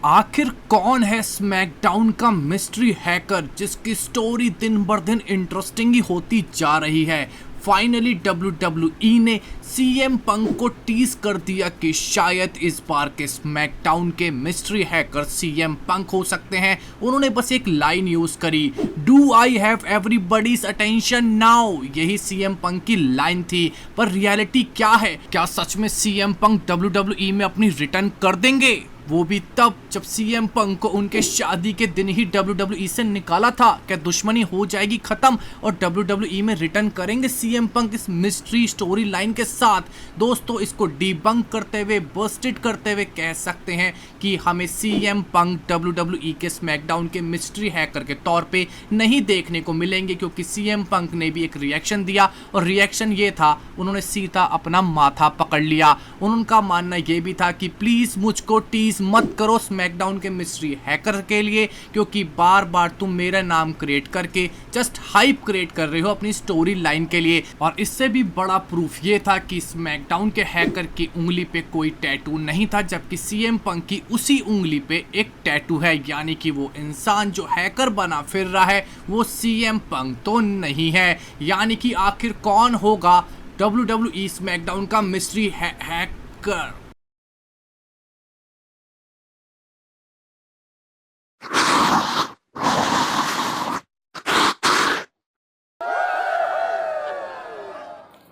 आखिर कौन है स्मैकडाउन का मिस्ट्री हैकर जिसकी स्टोरी दिन बर दिन इंटरेस्टिंग ही होती जा रही है। फाइनली WWE ने सीएम पंक को टीज कर दिया कि शायद इस बार के स्मैकडाउन के मिस्ट्री हैकर सीएम पंक हो सकते हैं। उन्होंने बस एक लाइन यूज करी, do I have everybody's attention now. यही सीएम पंक की लाइन थी, पर रियलिटी क्या है? क्या सच में सीएम पंक WWE में अपनी रिटर्न कर देंगे? वो भी तब जब सीएम पंक को उनके शादी के दिन ही WWE से निकाला था। क्या दुश्मनी हो जाएगी खत्म और WWE में रिटर्न करेंगे सीएम पंक इस मिस्ट्री स्टोरी लाइन के साथ? दोस्तों, इसको डीबंक करते हुए, बस्टेड करते हुए कह सकते हैं कि हमें सीएम पंक WWE के स्मैकडाउन के मिस्ट्री हैकर के तौर पे नहीं देखने को मिलेंगे, क्योंकि सीएम पंक ने भी एक रिएक्शन दिया और रिएक्शन ये था, उन्होंने सीधा अपना माथा पकड़ लिया। उनका मानना ये भी था कि प्लीज मुझको टीज मत करो स्मैकडाउन के मिस्ट्री हैकर के लिए, क्योंकि बार बार तुम मेरा नाम क्रिएट करके जस्ट हाइप क्रिएट कर रहे हो अपनी स्टोरी लाइन के लिए। और इससे भी बड़ा प्रूफ ये था कि स्मैकडाउन के हैकर की उंगली पे कोई टैटू नहीं था, जबकि सीएम पंक की उसी उंगली पे एक टैटू है। यानी कि वो इंसान जो हैकर बना फिर रहा है वो सीएम पंक तो नहीं है। यानी कि आखिर कौन होगा WWE स्मैकडाउन का मिस्ट्री हैकर?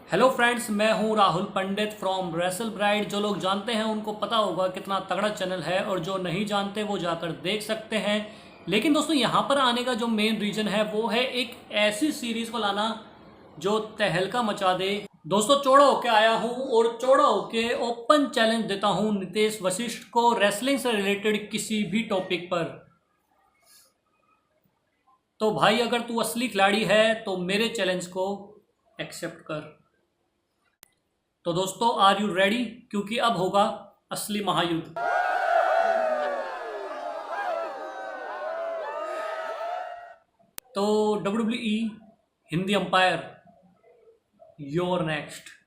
हेलो फ्रेंड्स, मैं हूं Rahul Pandit from wrestle bride. जो लोग जानते हैं उनको पता होगा कितना तगड़ा चैनल है, और जो नहीं जानते वो जाकर देख सकते हैं। लेकिन दोस्तों, यहाँ पर आने का जो मेन रीज़न है वो है एक ऐसी सीरीज़ को लाना जो तहलका मचा दे। दोस्तों, चौड़ा होके आया हूँ और चौड़ा होके ओपन चैलेंज देता हूँ नितेश वशिष्ठ को रेसलिंग से रिलेटेड किसी भी टॉपिक पर। तो भाई, अगर तू असली खिलाड़ी है तो मेरे चैलेंज को एक्सेप्ट कर। तो दोस्तों, आर यू रेडी? क्योंकि अब होगा असली महायुद्ध। तो WWE Hindi umpire, your next.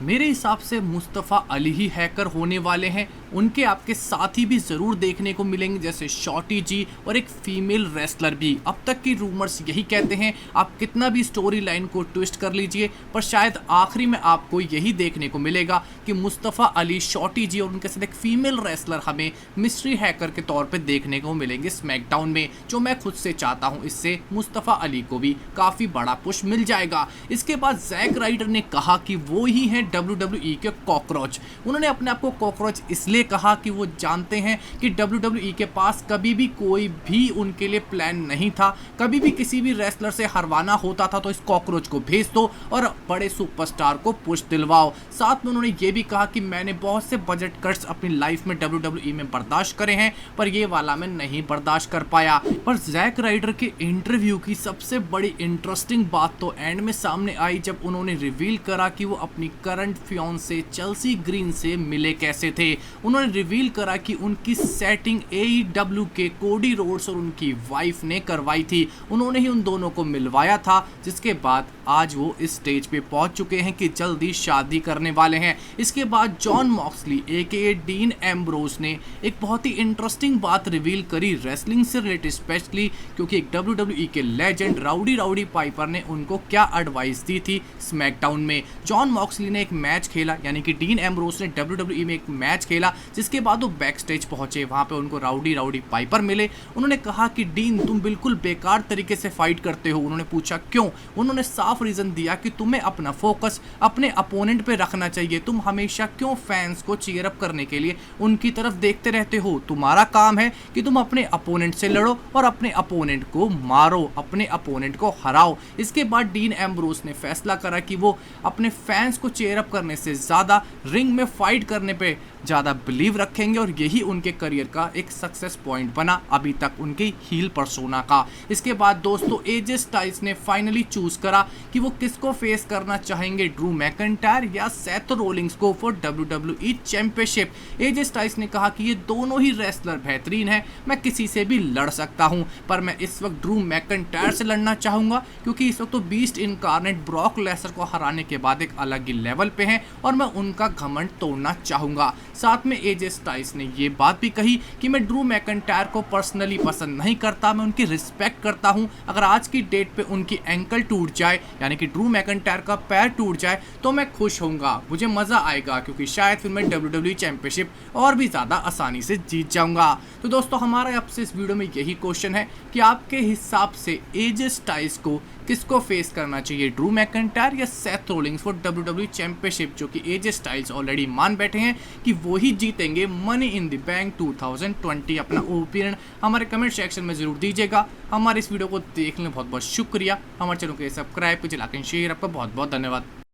मेरे हिसाब से मुस्तफ़ा अली ही हैकर होने वाले हैं। उनके आपके साथी भी ज़रूर देखने को मिलेंगे, जैसे शॉटी जी और एक फीमेल रेसलर भी। अब तक की रूमर्स यही कहते हैं, आप कितना भी स्टोरी लाइन को ट्विस्ट कर लीजिए, पर शायद आखिरी में आपको यही देखने को मिलेगा कि मुस्तफ़ा अली, शॉटी जी और उनके साथ एक फीमेल रेसलर हमें मिस्ट्री हैकर के तौर पर देखने को मिलेंगे स्मैकडाउन में, जो मैं खुद से चाहता हूँ। इससे मुस्तफ़ा अली को भी काफ़ी बड़ा पुश मिल जाएगा। इसके बाद जैक राइडर ने कहा कि वो ही हैं WWE के कॉकरोच। उन्होंने अपने आप को कॉकरोच इसलिए कहा कि वो जानते हैं कि WWE के पास कभी भी कोई भी उनके लिए प्लान नहीं था। कभी भी किसी भी रेसलर से हरवाना होता था तो इस कॉकरोच को भेज दो और बड़े सुपरस्टार को पुश दिलवाओ। साथ में उन्होंने ये भी कहा कि मैंने बहुत से बजट कट्स अपनी लाइफ में WWE में बर्दाश्त करे हैं, पर ये वाला मैं नहीं बर्दाश्त कर पाया। पर जैक राइडर के इंटरव्यू की सबसे बड़ी इंटरेस्टिंग बात तो एंड में सामने आई, जब उन्होंने रिवील करा कि वो अपनी करंट फियांसे चेल्सी ग्रीन से मिले कैसे थे। उन्होंने रिवील करा कि उनकी सेटिंग AEW के कोडी रोड्स और उनकी वाइफ ने करवाई थी। उन्होंने ही उन दोनों को मिलवाया था, जिसके बाद आज वो इस स्टेज पे पहुंच चुके हैं कि जल्दी शादी करने वाले हैं। इसके बाद John Moxley AKA dean Ambrose ने एक बहुत ही इंटरेस्टिंग बात रिवील करी रेसलिंग से रिलेटेड, स्पेशली क्योंकि एक WWE के लेजेंड राउडी पाइपर ने उनको क्या एडवाइस दी थी स्मैकडाउन में। जॉन मॉक्सली ने एक मैच खेला, यानी कि डीन एम्ब्रोज ने WWE में एक मैच खेला, जिसके बाद वो बैक स्टेज पहुंचे। वहां पे उनको राउडी पाइपर मिले। उन्होंने कहा कि डीन, तुम बिल्कुल बेकार तरीके से फाइट करते हो। उन्होंने पूछा क्यों? उन्होंने साफ रीजन दिया कि तुम्हें अपना फोकस अपने अपोनेंट पे रखना चाहिए। तुम हमेशा क्यों फैंस को चीयर अप करने के लिए उनकी तरफ देखते रहते हो? तुम्हारा काम है कि तुम अपने अपोनेंट से लड़ो और अपने अपोनेंट को मारो, अपने अपोनेंट को हराओ। इसके बाद डीन एम्ब्रोज ने फैसला करा कि वो अपने फैंस को चीयर अप करने से ज़्यादा रिंग में फाइट करने पे ज़्यादा बिलीव रखेंगे और यही उनके करियर का एक सक्सेस पॉइंट बना अभी तक उनके हील पर्सोना का। इसके बाद दोस्तों एजे स्टाइल्स ने फाइनली चूज करा कि वो किसको फेस करना चाहेंगे, ड्रू मैकइंटायर या सेथ रोलिंग्स को for WWE championship. AJ Styles ने कहा कि ये दोनों ही रेसलर बेहतरीन है, मैं किसी से भी लड़ सकता हूं, पर मैं इस वक्त ड्रू मैकइंटायर से लड़ना चाहूंगा क्योंकि इस वक्त तो बीस्ट इनकारनेट ब्रॉक लेसनर को हराने के बाद एक अलग ही लेवल पे हैं और मैं उनका घमंड तोड़ना चाहूंगा। साथ में एजे स्टाइल्स ने ये बात भी कही कि मैं ड्रू मैकइंटायर को पर्सनली पसंद नहीं करता, मैं उनकी रिस्पेक्ट करता हूं। अगर आज की डेट पे उनकी एंकल टूट जाए यानी कि ड्रू मैकइंटायर का पैर टूट जाए तो मैं खुश होऊंगा, मुझे मजा आएगा क्योंकि शायद फिर मैं WWE चैंपियनशिप और भी ज़्यादा आसानी से जीत जाऊंगा। तो दोस्तों हमारा आपसे इस वीडियो में यही क्वेश्चन है कि आपके हिसाब से एजे स्टाइल्स को किसको फेस करना चाहिए, ड्रू मैकइंटायर या Seth Rawlings for WWE championship, जो कि एजे स्टाइल्स ऑलरेडी मान बैठे हैं कि वो ही जीतेंगे मनी इन द बैंक 2020। अपना ओपिनियन हमारे कमेंट सेक्शन में जरूर दीजिएगा। हमारे इस वीडियो को देखने में बहुत बहुत शुक्रिया। हमारे चैनल को सब्सक्राइब कीजिए, लाइक एंड शेयर। आपका बहुत बहुत धन्यवाद।